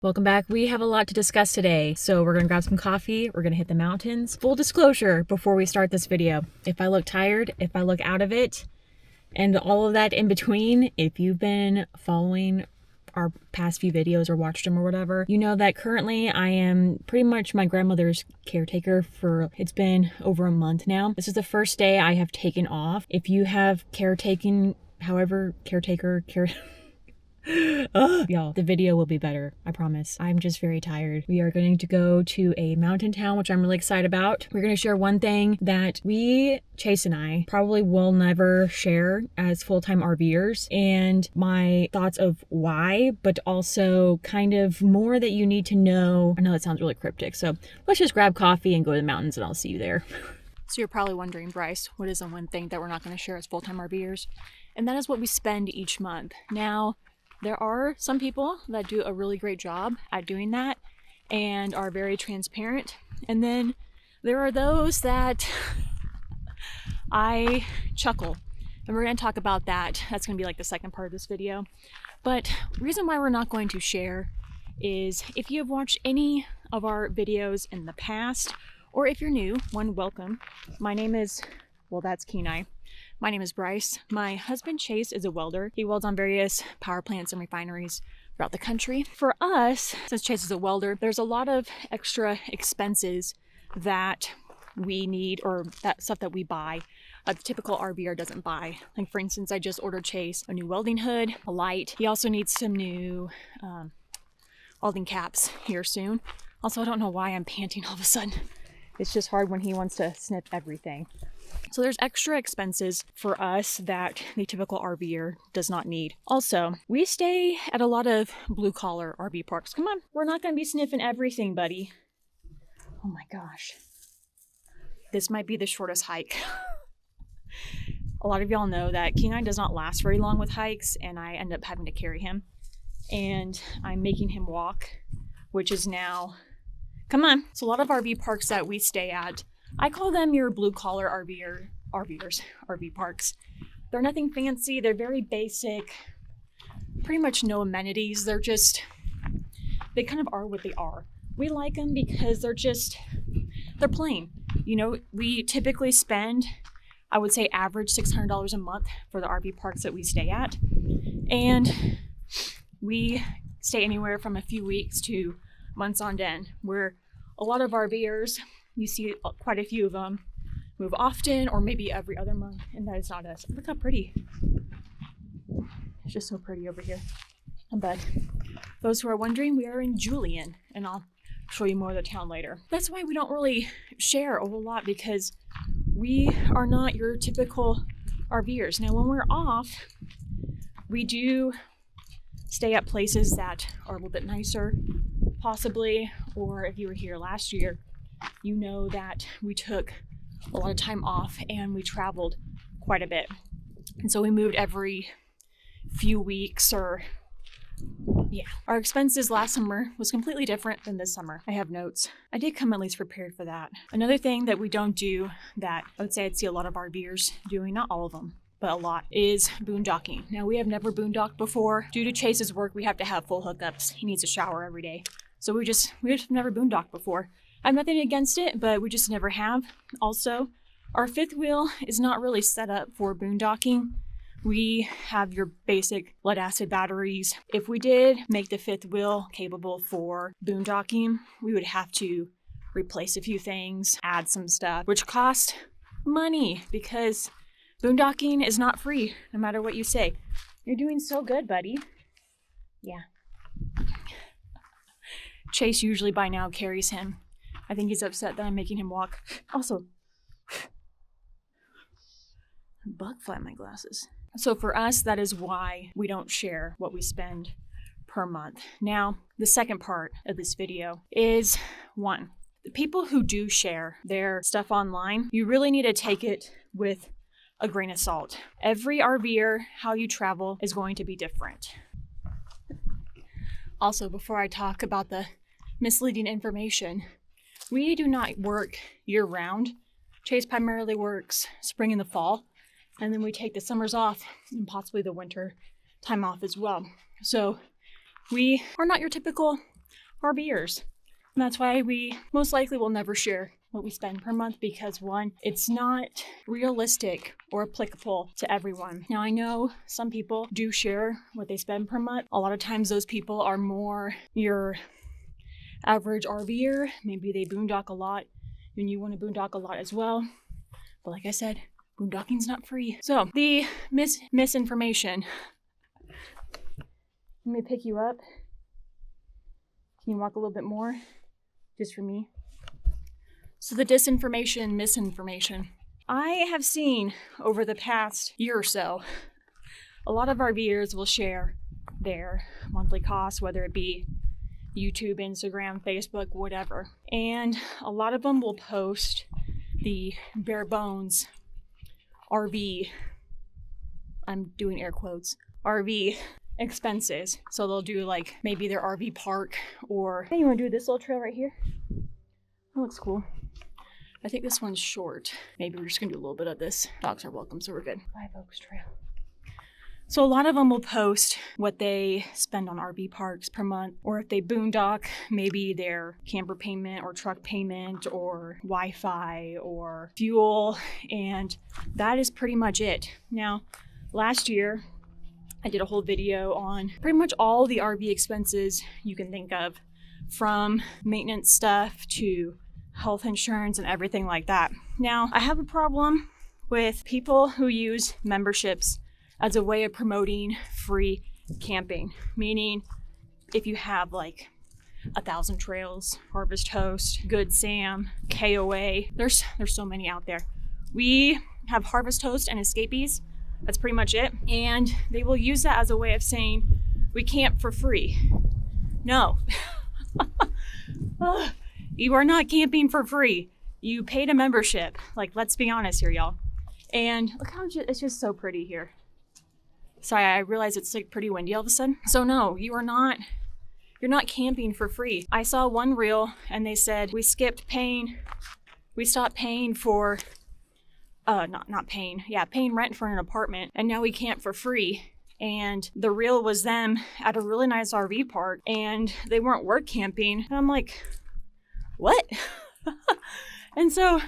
Welcome back. We have a lot to discuss today, so we're gonna grab some coffee, we're gonna hit the mountains. Full disclosure before we start this video, if I look tired, if I look out of it, and all of that in between, if you've been following our past few videos or watched them or whatever, you know that currently I am pretty much my grandmother's caretaker it's been over a month now. This is the first day I have taken off. If you have caretaker, y'all, the video will be better, I promise. I'm just very tired. We are going to go to a mountain town, which I'm really excited about. We're going to share one thing that Chase and I, probably will never share as full-time RVers, and my thoughts of why, but also kind of more that you need to know. I know that sounds really cryptic, so let's just grab coffee and go to the mountains and I'll see you there. So you're probably wondering, Bryce, what is the one thing that we're not going to share as full-time RVers? And that is what we spend each month. Now, there are some people that do a really great job at doing that and are very transparent. And then there are those that I chuckle. And we're going to talk about that. That's going to be like the second part of this video. But the reason why we're not going to share is if you have watched any of our videos in the past, or if you're new, welcome. My name is, that's Kenai. My name is Bryce. My husband Chase is a welder. He welds on various power plants and refineries throughout the country. For us, since Chase is a welder, there's a lot of extra expenses that we need, or that stuff that we buy the typical RVer doesn't buy. Like for instance, I just ordered Chase a new welding hood, a light. He also needs some new welding caps here soon. Also, I don't know why I'm panting all of a sudden. It's just hard when he wants to snip everything. So there's extra expenses for us that the typical RVer does not need. Also, we stay at a lot of blue-collar RV parks. Come on, we're not going to be sniffing everything, buddy. Oh my gosh. This might be the shortest hike. A lot of y'all know that Kenai does not last very long with hikes, and I end up having to carry him. And I'm making him walk, which is now... Come on. So a lot of RV parks that we stay at, I call them your blue-collar RVers, RV parks. They're nothing fancy. They're very basic. Pretty much no amenities. They kind of are what they are. We like them because they're plain. You know, we typically spend, I would say average $600 a month for the RV parks that we stay at. And we stay anywhere from a few weeks to months on end, where a lot of RVers, you see quite a few of them move often or maybe every other month, and that is not us. Look how pretty. It's just so pretty over here. But those who are wondering, we are in Julian, and I'll show you more of the town later. That's why we don't really share a whole lot, because we are not your typical RVers. Now, when we're off, we do stay at places that are a little bit nicer, possibly, or if you were here last year, you know that we took a lot of time off and we traveled quite a bit. And so we moved every few weeks Our expenses last summer was completely different than this summer. I have notes. I did come at least prepared for that. Another thing that we don't do that I would say I'd see a lot of RVers doing, not all of them, but a lot, is boondocking. Now, we have never boondocked before. Due to Chase's work, we have to have full hookups. He needs a shower every day. So we just never boondocked before. I have nothing against it, but we just never have. Also, our fifth wheel is not really set up for boondocking. We have your basic lead acid batteries. If we did make the fifth wheel capable for boondocking, we would have to replace a few things, add some stuff, which cost money, because boondocking is not free, no matter what you say. You're doing so good, buddy. Yeah. Chase usually by now carries him. I think he's upset that I'm making him walk. Also, bug fly in my glasses. So for us, that is why we don't share what we spend per month. Now, the second part of this video is, one, the people who do share their stuff online, you really need to take it with a grain of salt. Every RVer, how you travel is going to be different. Also, before I talk about the misleading information, we do not work year-round. Chase primarily works spring and the fall, and then we take the summers off and possibly the winter time off as well. So we are not your typical RVers. And that's why we most likely will never share what we spend per month, because one, it's not realistic or applicable to everyone. Now, I know some people do share what they spend per month. A lot of times those people are more your average RVer. Maybe they boondock a lot and you want to boondock a lot as well. But like I said, boondocking's not free. So the misinformation. Let me pick you up. Can you walk a little bit more? Just for me. So the disinformation, misinformation. I have seen over the past year or so, a lot of RVers will share their monthly costs, whether it be YouTube, Instagram, Facebook, whatever. And a lot of them will post the bare bones RV, I'm doing air quotes, RV expenses. So they'll do like maybe their RV park, or hey, you want to do this little trail right here? That looks cool. I think this one's short. Maybe we're just gonna do a little bit of this. Dogs are welcome, so we're good. 5 Oaks Trail. So a lot of them will post what they spend on RV parks per month, or if they boondock, maybe their camper payment or truck payment or Wi-Fi or fuel, and that is pretty much it. Now, last year, I did a whole video on pretty much all the RV expenses you can think of, from maintenance stuff to health insurance and everything like that. Now, I have a problem with people who use memberships as a way of promoting free camping, meaning if you have like 1,000 Trails, Harvest Host, Good Sam, KOA, there's so many out there. We have Harvest Host and Escapees. That's pretty much it. And they will use that as a way of saying we camp for free. No. You are not camping for free. You paid a membership. Like, let's be honest here, y'all. And look how it's just so pretty here. Sorry, I realize it's like pretty windy all of a sudden. So no, you're not camping for free. I saw one reel and they said we stopped paying for paying rent for an apartment, and now we camp for free. And the reel was them at a really nice RV park, and they weren't work camping. And I'm like, what? And so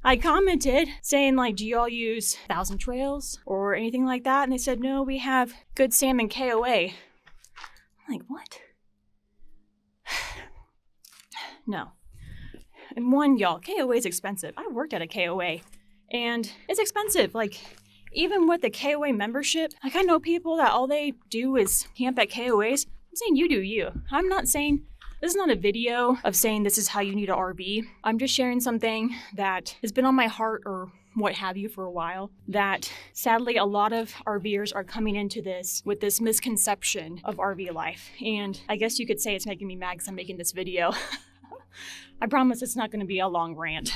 I commented saying, like, do y'all use 1,000 Trails or anything like that? And they said, no, we have Good Sam and KOA. I'm like, what? No. And one, y'all, KOA is expensive. I worked at a KOA. And it's expensive. Like, even with the KOA membership, like, I know people that all they do is camp at KOAs. I'm saying you do you. I'm not saying, this is not a video of saying this is how you need an RV. I'm just sharing something that has been on my heart or what have you for a while, that sadly a lot of RVers are coming into this with this misconception of RV life. And I guess you could say it's making me mad because I'm making this video. I promise it's not going to be a long rant.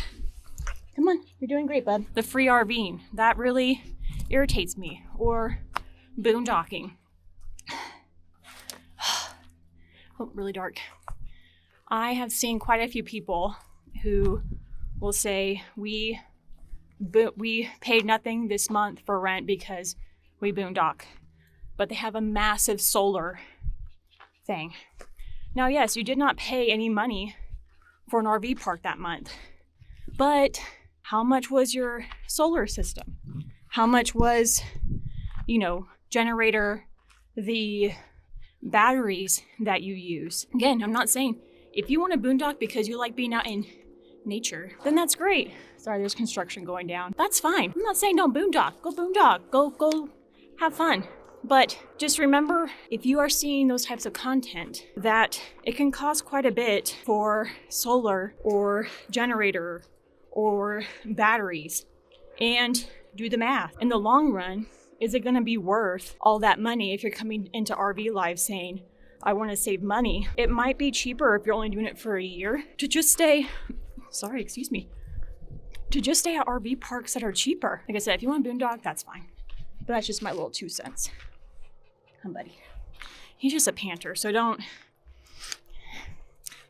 Come on, you're doing great, bud. The free RVing, that really irritates me. Or boondocking. Oh, really dark. I have seen quite a few people who will say we paid nothing this month for rent because we boondock, but they have a massive solar thing. Now, yes, you did not pay any money for an RV park that month, but how much was your solar system? How much was, generator, the batteries that you use? Again, I'm not saying if you want to boondock because you like being out in nature, then that's great. Sorry, there's construction going down. That's fine. I'm not saying don't boondock. Go boondock. Go have fun. But just remember, if you are seeing those types of content, that it can cost quite a bit for solar or generator or batteries. And do the math. In the long run, is it going to be worth all that money if you're coming into RV life saying, I want to save money? It might be cheaper if you're only doing it for a year to just stay, to just stay at RV parks that are cheaper. Like I said, if you want to boondock, that's fine. But that's just my little 2 cents. Come, buddy. He's just a panter, so don't.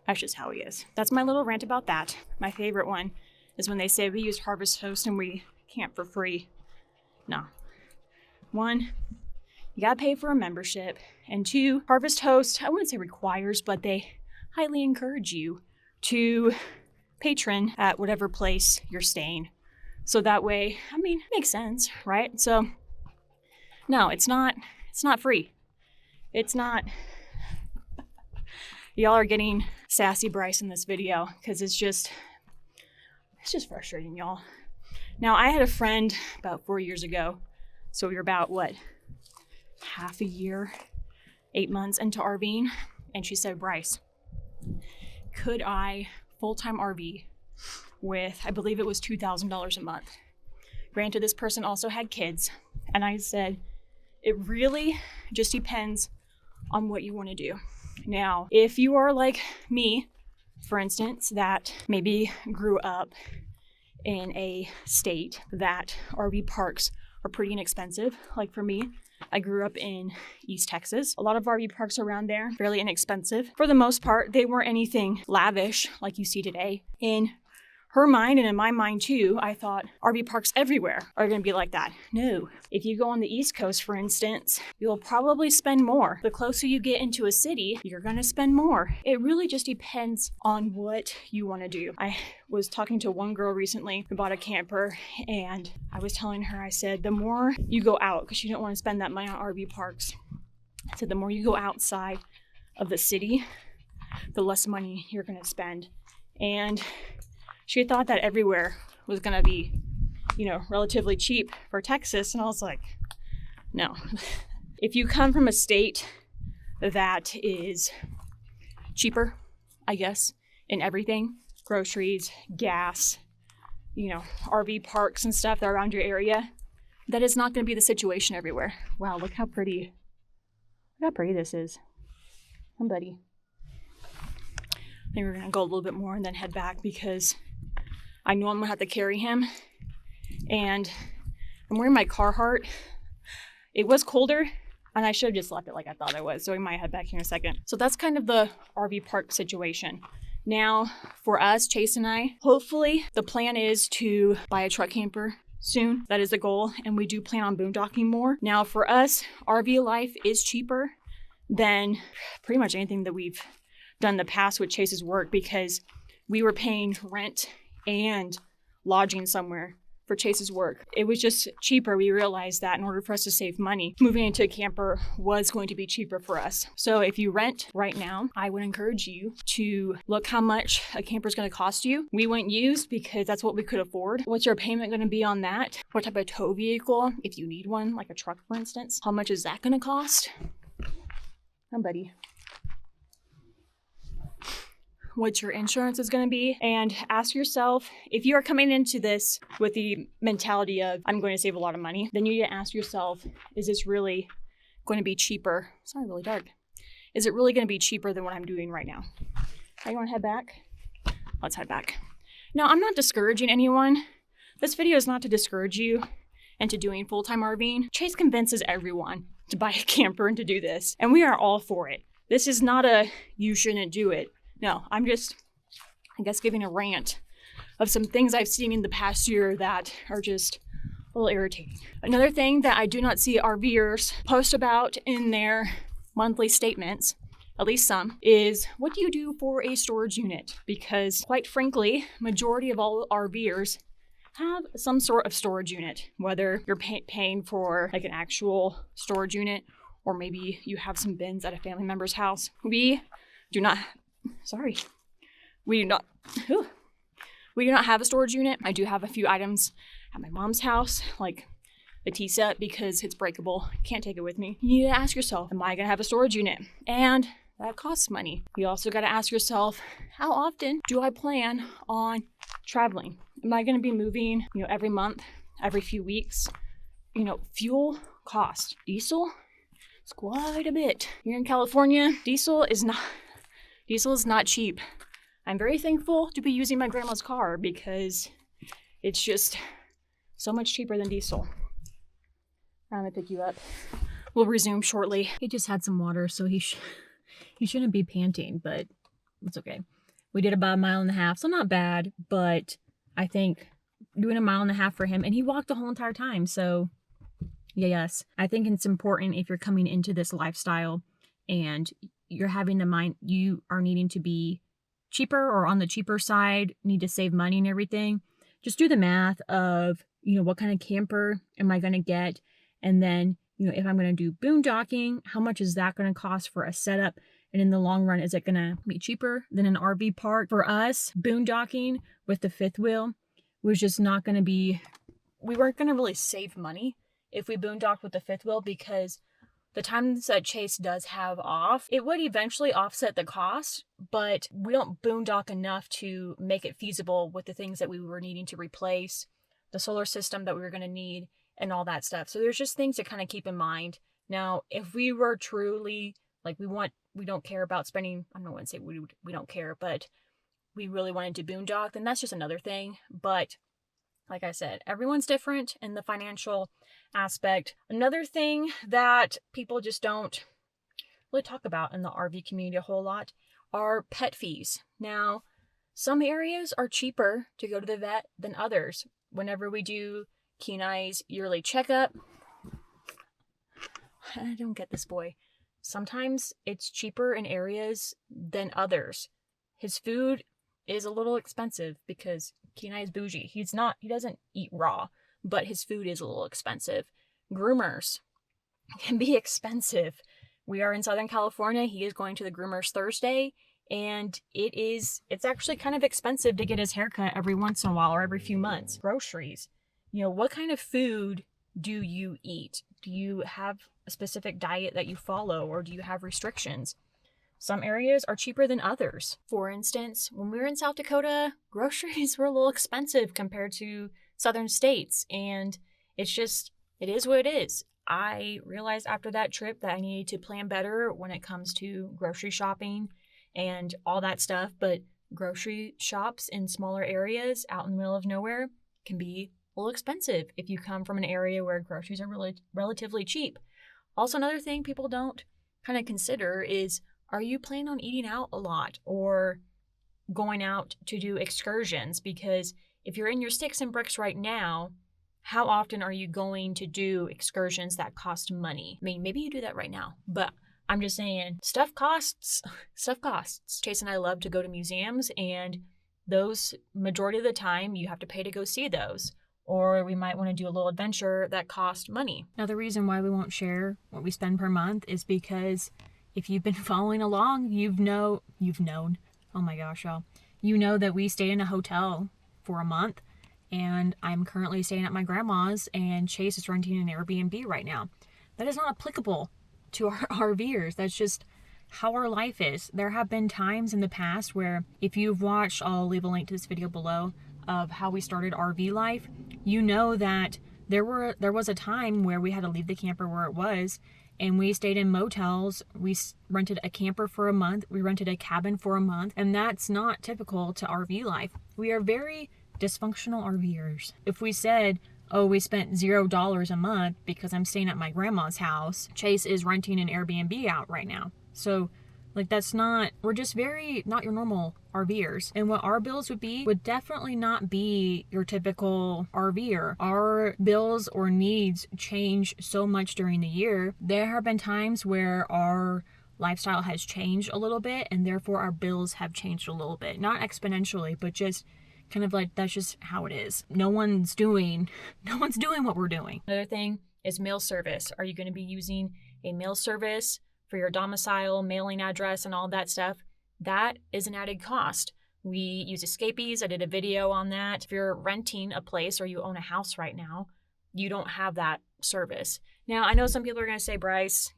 That's just how he is. That's my little rant about that. My favorite one is when they say we use Harvest Host and we camp for free. No. 1, you gotta pay for a membership. And 2, Harvest Host, I wouldn't say requires, but they highly encourage you to patron at whatever place you're staying. So that way, I mean, it makes sense, right? So no, it's not free. It's not. Y'all are getting sassy Bryce in this video because it's just frustrating, y'all. Now, I had a friend about 4 years ago. So we were about, half a year, 8 months into RVing. And she said, Bryce, could I full-time RV with, I believe it was $2,000 a month. Granted, this person also had kids. And I said, it really just depends on what you want to do. Now, if you are like me, for instance, that maybe grew up in a state that RV parks are pretty inexpensive, like for me, I grew up in East Texas. A lot of RV parks around there, fairly inexpensive. For the most part, they weren't anything lavish like you see today. In her mind, and in my mind too, I thought RV parks everywhere are going to be like that. No. If you go on the East Coast, for instance, you'll probably spend more. The closer you get into a city, you're going to spend more. It really just depends on what you want to do. I was talking to one girl recently who bought a camper, and I was telling her, I said, the more you go out, because you don't want to spend that money on RV parks, I said, the more you go outside of the city, the less money you're going to spend. And she thought that everywhere was going to be, relatively cheap for Texas. And I was like, no. If you come from a state that is cheaper, I guess, in everything, groceries, gas, RV parks and stuff that are around your area, that is not going to be the situation everywhere. Wow, look how pretty this is. Somebody. I think we're going to go a little bit more and then head back because I know I'm going to have to carry him. And I'm wearing my Carhartt. It was colder, and I should have just left it like I thought it was. So we might head back here in a second. So that's kind of the RV park situation. Now, for us, Chase and I, hopefully the plan is to buy a truck camper soon. That is the goal. And we do plan on boondocking more. Now, for us, RVLife is cheaper than pretty much anything that we've done in the past with Chase's work because we were paying rent and lodging somewhere for Chase's work. It was just cheaper. We realized that in order for us to save money, moving into a camper was going to be cheaper for us. So if you rent right now, I would encourage you to look how much a camper is going to cost you. We went used because that's what we could afford. What's your payment going to be on that? What type of tow vehicle, if you need one, like a truck, for instance, how much is that going to cost? Buddy. What your insurance is going to be, and ask yourself, if you are coming into this with the mentality of, I'm going to save a lot of money, then you need to ask yourself, is this really going to be cheaper? Sorry, really dark. Is it really going to be cheaper than what I'm doing right now? You want to head back? Let's head back. Now, I'm not discouraging anyone. This video is not to discourage you into doing full-time RVing. Chase convinces everyone to buy a camper and to do this, and we are all for it. This is not a, you shouldn't do it. No, I'm just, I guess, giving a rant of some things I've seen in the past year that are just a little irritating. Another thing that I do not see RVers post about in their monthly statements, at least some, is what do you do for a storage unit? Because quite frankly, majority of all RVers have some sort of storage unit, whether you're paying for like an actual storage unit, or maybe you have some bins at a family member's house. We do not have a storage unit. I do have a few items at my mom's house, like the tea set, because it's breakable. Can't take it with me. You need to ask yourself, am I going to have a storage unit? And that costs money. You also got to ask yourself, how often do I plan on traveling? Am I going to be moving, every month, every few weeks? Fuel cost. Diesel, it's quite a bit. Here in California, diesel is not cheap. I'm very thankful to be using my grandma's car because it's just so much cheaper than diesel. I'm gonna pick you up. We'll resume shortly. He just had some water, so he shouldn't be panting, but it's okay. We did about 1.5 miles, so not bad, but I think doing 1.5 miles for him, and he walked the whole entire time, so yes. I think it's important if you're coming into this lifestyle and you're having the mind, you are needing to be cheaper or on the cheaper side, need to save money and everything, just do the math of, what kind of camper am I going to get? And then, if I'm going to do boondocking, how much is that going to cost for a setup? And in the long run, is it going to be cheaper than an RV park? For us, boondocking with the fifth wheel was just not going to be, we weren't going to really save money if we boondocked with the fifth wheel, because the times that Chase does have off, it would eventually offset the cost, but we don't boondock enough to make it feasible with the things that we were needing to replace, the solar system that we were going to need, and all that stuff. So there's just things to kind of keep in mind. Now, if we were truly, like, we don't care about spending, I don't want to say we don't care, but we really wanted to boondock, then that's just another thing. But like I said, everyone's different in the financial aspect. Another thing that people just don't really talk about in the RV community a whole lot are pet fees. Now, some areas are cheaper to go to the vet than others. Whenever we do Kenai's yearly checkup, I don't get this boy. Sometimes it's cheaper in areas than others. His food is a little expensive because Kenai is bougie. He doesn't eat raw, but his food is a little expensive. Groomers can be expensive. We are in Southern California. He is going to the groomers Thursday, and it's actually kind of expensive to get his haircut every once in a while or every few months. Groceries. What kind of food do you eat? Do you have a specific diet that you follow, or do you have restrictions? Some areas are cheaper than others. For instance, when we were in South Dakota, groceries were a little expensive compared to southern states, and it is what it is. I realized after that trip that I needed to plan better when it comes to grocery shopping and all that stuff, but grocery shops in smaller areas out in the middle of nowhere can be a little expensive if you come from an area where groceries are really relatively cheap. Also, another thing people don't kind of consider is, are you planning on eating out a lot or going out to do excursions? Because if you're in your sticks and bricks right now, how often are you going to do excursions that cost money? I mean, maybe you do that right now, but I'm just saying, stuff costs. Stuff costs. Chase and I love to go to museums, and those, majority of the time, you have to pay to go see those. Or we might want to do a little adventure that costs money. Now, the reason why we won't share what we spend per month is because if you've been following along, you've known, oh my gosh, y'all. You know that we stay in a hotel for a month, and I'm currently staying at my grandma's, and Chase is renting an Airbnb right now. That is not applicable to our RVers. That's just how our life is. There have been times in the past where, if you've watched, I'll leave a link to this video below, of how we started RVLife, you know that there was a time where we had to leave the camper where it was, and we stayed in motels. We rented a camper for a month. We rented a cabin for a month, and that's not typical to RV life. We are very dysfunctional RVers. If we said, oh, we spent $0 a month because I'm staying at my grandma's house, Chase is renting an Airbnb out right now. So, we're just very not your normal RVers. And what our bills would definitely not be your typical RVer. Our bills or needs change so much during the year. There have been times where our lifestyle has changed a little bit, and therefore our bills have changed a little bit. Not exponentially, but just kind of like, that's just how it is. No one's doing what we're doing. Another thing is mail service. Are you going to be using a mail service for your domicile, mailing address, and all that stuff? That is an added cost. We use escapees. I did a video on that. If you're renting a place or you own a house right now, you don't have that service. Now, I know some people are going to say, Bryce,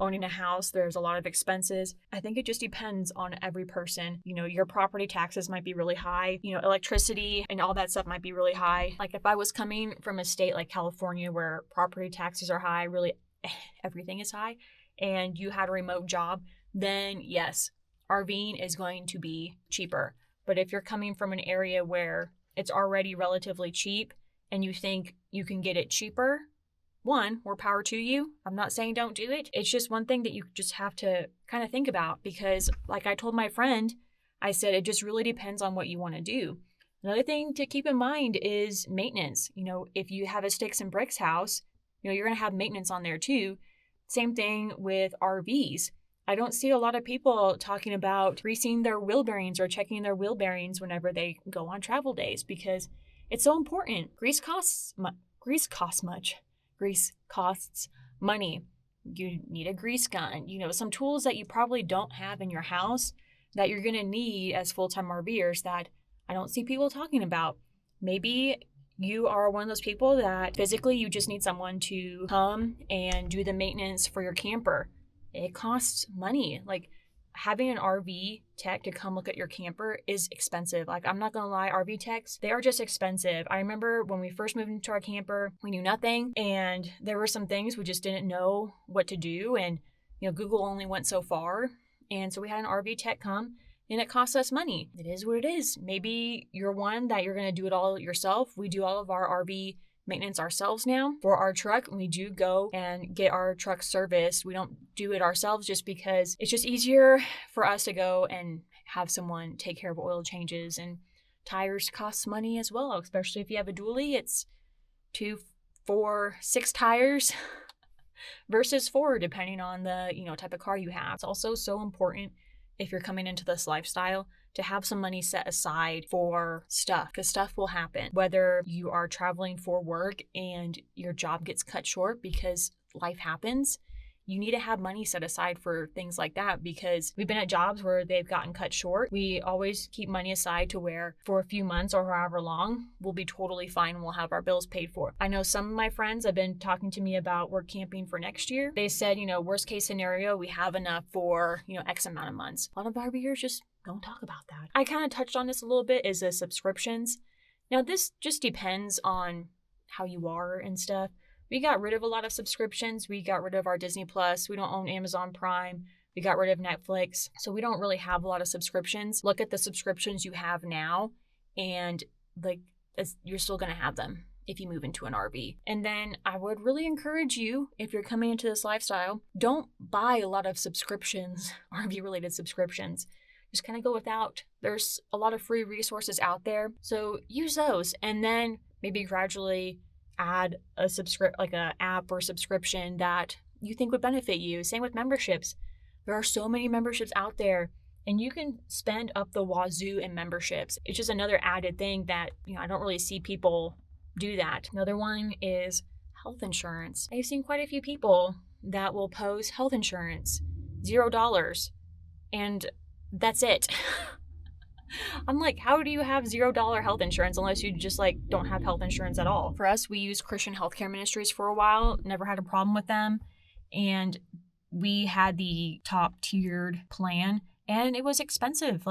owning a house, there's a lot of expenses. I think it just depends on every person. Your property taxes might be really high. Electricity and all that stuff might be really high. Like if I was coming from a state like California where property taxes are high, really everything is high, and you had a remote job, then yes, RVing is going to be cheaper. But if you're coming from an area where it's already relatively cheap and you think you can get it cheaper, one, more power to you. I'm not saying don't do it. It's just one thing that you just have to kind of think about, because like I told my friend, I said, it just really depends on what you want to do. Another thing to keep in mind is maintenance. If you have a sticks and bricks house, you're going to have maintenance on there too. Same thing with RVs. I don't see a lot of people talking about greasing their wheel bearings or checking their wheel bearings whenever they go on travel days because it's so important. Grease costs much. Grease costs money. You need a grease gun, some tools that you probably don't have in your house that you're going to need as full-time RVers that I don't see people talking about. Maybe you are one of those people that physically you just need someone to come and do the maintenance for your camper. It costs money. Like having an RV tech to come look at your camper is expensive. Like I'm not gonna lie, RV techs, they are just expensive. I remember when we first moved into our camper, we knew nothing and there were some things we just didn't know what to do, and Google only went so far. And so we had an RV tech come and it costs us money. It is what it is. Maybe you're one that you're gonna do it all yourself. We do all of our RV maintenance ourselves now for our truck. We do go and get our truck serviced. We don't do it ourselves just because it's just easier for us to go and have someone take care of oil changes, and tires cost money as well, especially if you have a dually. It's 2, 4, 6 tires versus 4 depending on the type of car you have. It's also so important if you're coming into this lifestyle to have some money set aside for stuff, because stuff will happen. Whether you are traveling for work and your job gets cut short because life happens, you need to have money set aside for things like that, because we've been at jobs where they've gotten cut short. We always keep money aside to where for a few months or however long, we'll be totally fine and we'll have our bills paid for. I know some of my friends have been talking to me about work camping for next year. They said, worst case scenario, we have enough for, X amount of months. A lot of RVers just don't talk about that. I kind of touched on this a little bit, is the subscriptions. Now, this just depends on how you are and stuff. We got rid of a lot of subscriptions. We got rid of our Disney Plus. We don't own Amazon Prime. We got rid of Netflix. So we don't really have a lot of subscriptions. Look at the subscriptions you have now, and you're still going to have them if you move into an RV. And then I would really encourage you, if you're coming into this lifestyle, don't buy a lot of subscriptions, RV related subscriptions. Just kind of go without. There's a lot of free resources out there, so use those, and then maybe gradually add a app or subscription that you think would benefit you. Same with memberships. There are so many memberships out there, and you can spend up the wazoo in memberships. It's just another added thing that I don't really see people do that. Another one is health insurance. I've seen quite a few people that will post health insurance, $0, and that's it. I'm like, how do you have $0 health insurance unless you just don't have health insurance at all? For us, we used Christian Healthcare Ministries for a while, never had a problem with them. And we had the top tiered plan and it was expensive.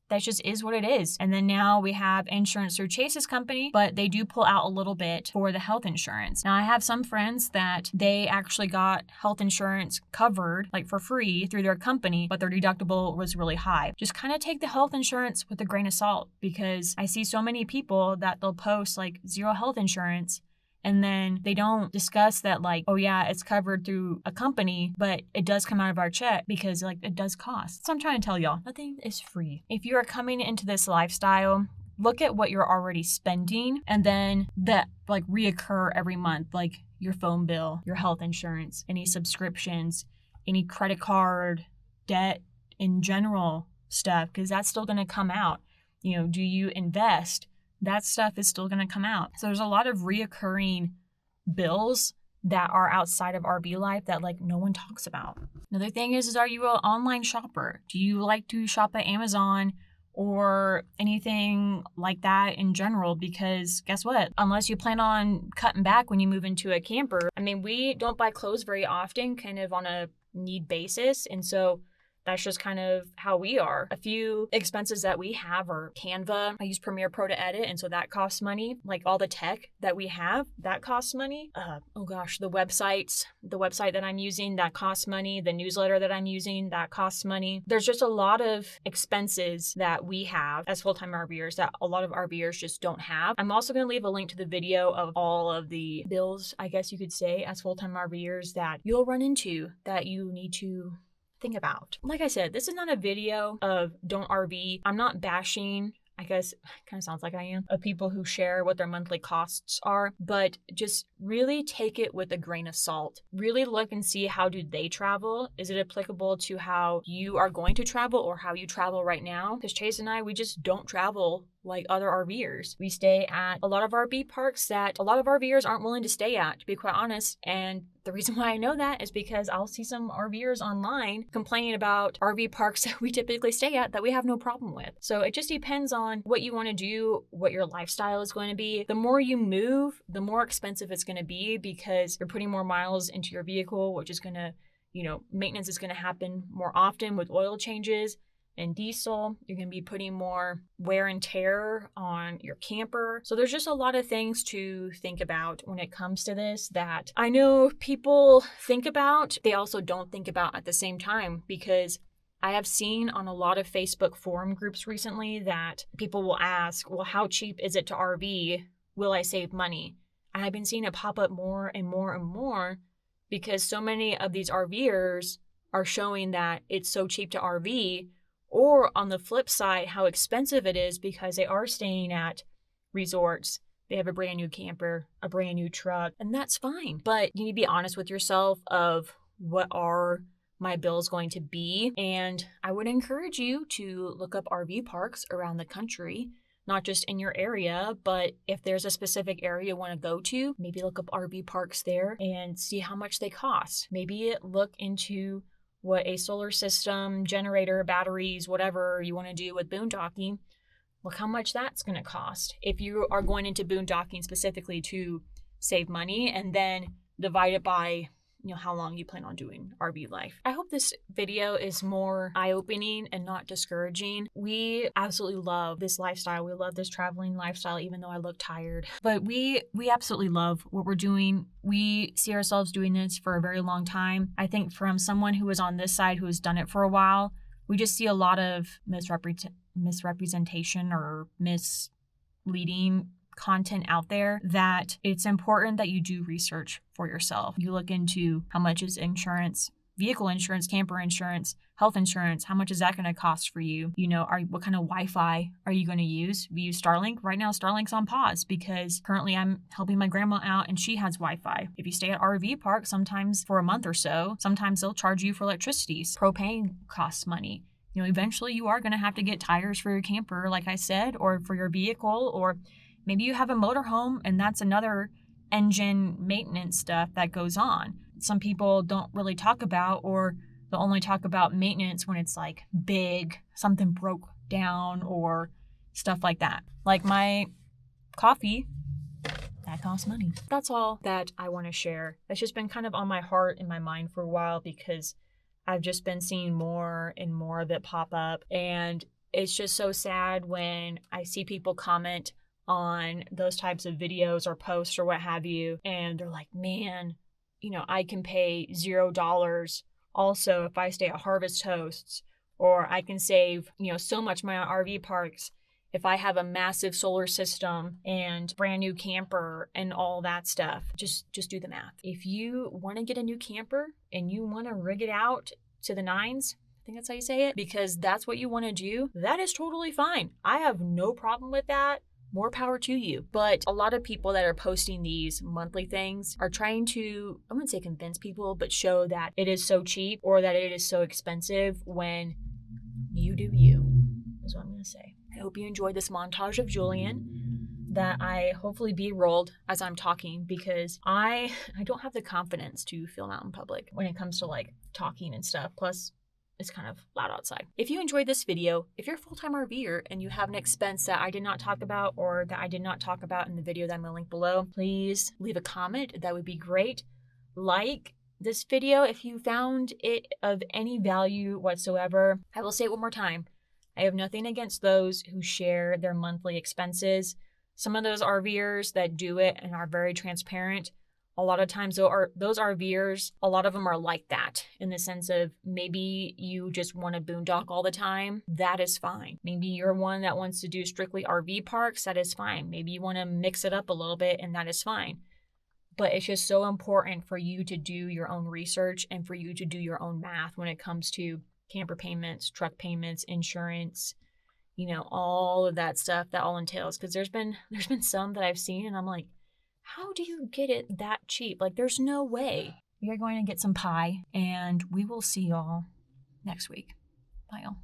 That just is what it is. And then now we have insurance through Chase's company, but they do pull out a little bit for the health insurance. Now I have some friends that they actually got health insurance covered for free through their company, but their deductible was really high. Just kind of take the health insurance with a grain of salt, because I see so many people that they'll post zero health insurance, and then they don't discuss that oh yeah, it's covered through a company, but it does come out of our check because it does cost. So I'm trying to tell y'all, nothing is free. If you are coming into this lifestyle, look at what you're already spending, and then that reoccur every month, your phone bill, your health insurance, any subscriptions, any credit card, debt in general stuff, because that's still going to come out. Do you invest? That stuff is still going to come out. So there's a lot of reoccurring bills that are outside of RV life that no one talks about. Another thing is are you an online shopper? Do you like to shop at Amazon or anything like that in general? Because guess what? Unless you plan on cutting back when you move into a camper, we don't buy clothes very often, kind of on a need basis. And so that's just kind of how we are. A few expenses that we have are Canva. I use Premiere Pro to edit, and so that costs money. All the tech that we have, that costs money. The website that I'm using, that costs money. The newsletter that I'm using, that costs money. There's just a lot of expenses that we have as full-time RVers that a lot of RVers just don't have. I'm also going to leave a link to the video of all of the bills, I guess you could say, as full-time RVers that you'll run into that you need to think about. Like I said, this is not a video of don't RV. I'm not bashing I guess kind of sounds like I am, of people who share what their monthly costs are, but just really take it with a grain of salt. Really look and see, how do they travel? Is it applicable to how you are going to travel or how you travel right now? Because Chase and I, we just don't travel like other RVers. We stay at a lot of RV parks that a lot of RVers aren't willing to stay at, to be quite honest. And the reason why I know that is because I'll see some RVers online complaining about RV parks that we typically stay at that we have no problem with. So it just depends on what you want to do, what your lifestyle is going to be. The more you move, the more expensive it's going to be, because you're putting more miles into your vehicle, which is going to, maintenance is going to happen more often with oil changes and diesel. You're going to be putting more wear and tear on your camper. So there's just a lot of things to think about when it comes to this that I know people think about, they also don't think about at the same time, because I have seen on a lot of Facebook forum groups recently that people will ask, well, how cheap is it to RV? Will I save money? And I've been seeing it pop up more and more and more, because so many of these RVers are showing that it's so cheap to RV, or on the flip side, how expensive it is because they are staying at resorts. They have a brand new camper, a brand new truck, and that's fine. But you need to be honest with yourself of what are my bills going to be. And I would encourage you to look up RV parks around the country, not just in your area, but if there's a specific area you want to go to, maybe look up RV parks there and see how much they cost. Maybe look into what a solar system, generator, batteries, whatever you want to do with boondocking, look how much that's going to cost. If you are going into boondocking specifically to save money, and then divide it by how long you plan on doing RV life. I hope this video is more eye-opening and not discouraging. We absolutely love this lifestyle. We love this traveling lifestyle, even though I look tired. But we absolutely love what we're doing. We see ourselves doing this for a very long time. I think from someone who is on this side who has done it for a while, we just see a lot of misrepresentation or misleading content out there, that it's important that you do research for yourself. You look into how much is insurance, vehicle insurance, camper insurance, health insurance, how much is that going to cost for you? What kind of Wi-Fi are you going to use? We use Starlink. Right now, Starlink's on pause because currently I'm helping my grandma out and she has Wi-Fi. If you stay at RV park, sometimes for a month or so, sometimes they'll charge you for electricity. Propane costs money. Eventually you are going to have to get tires for your camper, like I said, or for your vehicle, or maybe you have a motorhome and that's another engine maintenance stuff that goes on. Some people don't really talk about, or they'll only talk about maintenance when it's like big, something broke down or stuff like that. Like my coffee, that costs money. That's all that I want to share. That's just been kind of on my heart and my mind for a while, because I've just been seeing more and more of it pop up. And it's just so sad when I see people comment on those types of videos or posts or what have you, and they're like, man, I can pay $0 also if I stay at Harvest Hosts, or I can save so much money on RV parks if I have a massive solar system and brand new camper and all that stuff. Just do the math. If you want to get a new camper and you want to rig it out to the nines, I think that's how you say it, because that's what you want to do, that is totally fine. I have no problem with that. More power to you. But a lot of people that are posting these monthly things are trying to, I wouldn't say convince people, but show that it is so cheap or that it is so expensive, when you do you, is what I'm going to say. I hope you enjoyed this montage of Julian that I hopefully B-rolled as I'm talking, because I don't have the confidence to film out in public when it comes to talking and stuff. Plus, it's kind of loud outside. If you enjoyed this video, if you're a full-time RVer and you have an expense that I did not talk about, or that I did not talk about in the video that I'm going to link below, please leave a comment. That would be great. Like this video if you found it of any value whatsoever. I will say it one more time. I have nothing against those who share their monthly expenses. Some of those RVers that do it and are very transparent, a lot of times those RVers, a lot of them are like that, in the sense of maybe you just want to boondock all the time. That is fine. Maybe you're one that wants to do strictly RV parks. That is fine. Maybe you want to mix it up a little bit, and that is fine. But it's just so important for you to do your own research and for you to do your own math when it comes to camper payments, truck payments, insurance, you know, all of that stuff that all entails. Because there's been some that I've seen and I'm like, how do you get it that cheap? Like, there's no way. We are going to get some pie, and we will see y'all next week. Bye, y'all.